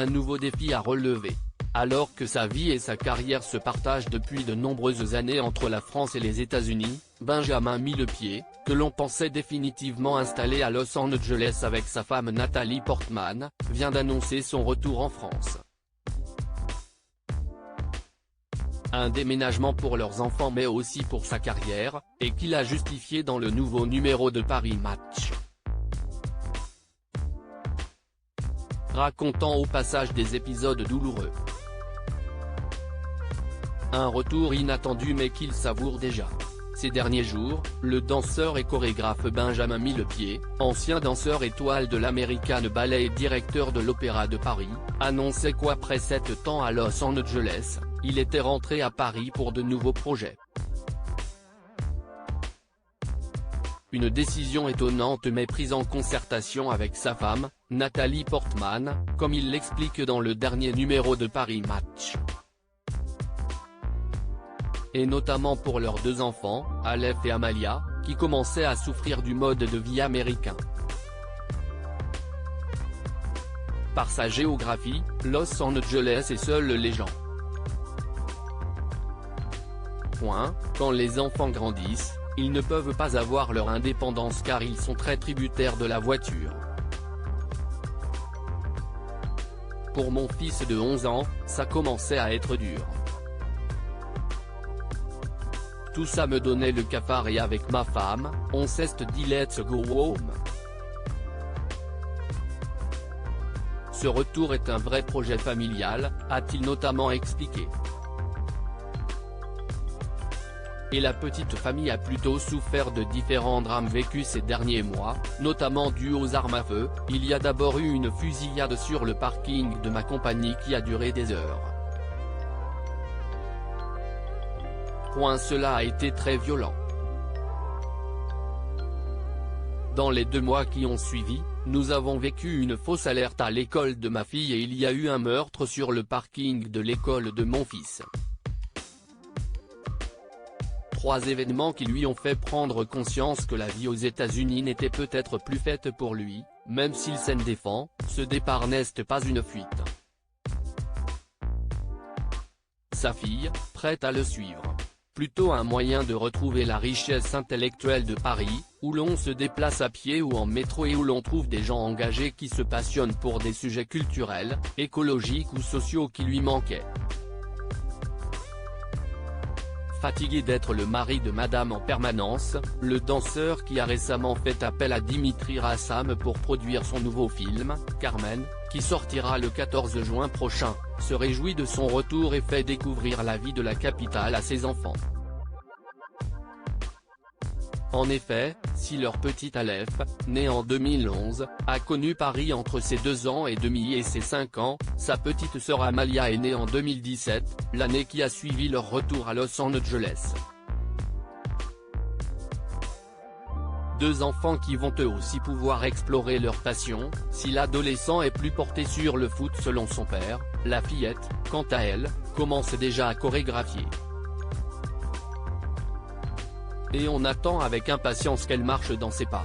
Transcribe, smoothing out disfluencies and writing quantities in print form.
un nouveau défi à relever. Alors que sa vie et sa carrière se partagent depuis de nombreuses années entre la France et les États-Unis, Benjamin Millepied, que l'on pensait définitivement installé à Los Angeles avec sa femme Nathalie Portman, vient d'annoncer son retour en France. Un déménagement pour leurs enfants mais aussi pour sa carrière, et qu'il a justifié dans le nouveau numéro de Paris Match. Racontant au passage des épisodes douloureux. Un retour inattendu mais qu'il savoure déjà. Ces derniers jours, le danseur et chorégraphe Benjamin Millepied, ancien danseur étoile de l'American Ballet et directeur de l'Opéra de Paris, annonçait qu'après 7 ans à Los Angeles, il était rentré à Paris pour de nouveaux projets. Une décision étonnante mais prise en concertation avec sa femme, Nathalie Portman, comme il l'explique dans le dernier numéro de Paris Match. Et notamment pour leurs 2 enfants, Aleph et Amalia, qui commençaient à souffrir du mode de vie américain. Par sa géographie, Los Angeles est seule légende. Quand les enfants grandissent, ils ne peuvent pas avoir leur indépendance car ils sont très tributaires de la voiture. Pour mon fils de 11 ans, ça commençait à être dur. Tout ça me donnait le cafard et avec ma femme, on s'est dit let's go home. Ce retour est un vrai projet familial, a-t-il notamment expliqué. Et la petite famille a plutôt souffert de différents drames vécus ces derniers mois, notamment dus aux armes à feu. Il y a d'abord eu une fusillade sur le parking de ma compagnie qui a duré des heures. Cela a été très violent. Dans les 2 mois qui ont suivi, nous avons vécu une fausse alerte à l'école de ma fille et il y a eu un meurtre sur le parking de l'école de mon fils. 3 événements qui lui ont fait prendre conscience que la vie aux États-Unis n'était peut-être plus faite pour lui, même s'il s'en défend, ce départ n'est pas une fuite. Sa fille, prête à le suivre. Plutôt un moyen de retrouver la richesse intellectuelle de Paris, où l'on se déplace à pied ou en métro et où l'on trouve des gens engagés qui se passionnent pour des sujets culturels, écologiques ou sociaux qui lui manquaient. Fatigué d'être le mari de Madame en permanence, le danseur qui a récemment fait appel à Dimitri Rassam pour produire son nouveau film, Carmen, qui sortira le 14 juin prochain, se réjouit de son retour et fait découvrir la vie de la capitale à ses enfants. En effet, si leur petit Aleph, né en 2011, a connu Paris entre ses 2 ans et demi et ses 5 ans, sa petite sœur Amalia est née en 2017, l'année qui a suivi leur retour à Los Angeles. 2 enfants qui vont eux aussi pouvoir explorer leur passion. Si l'adolescent est plus porté sur le foot selon son père, la fillette, quant à elle, commence déjà à chorégraphier. Et on attend avec impatience qu'elle marche dans ses pas.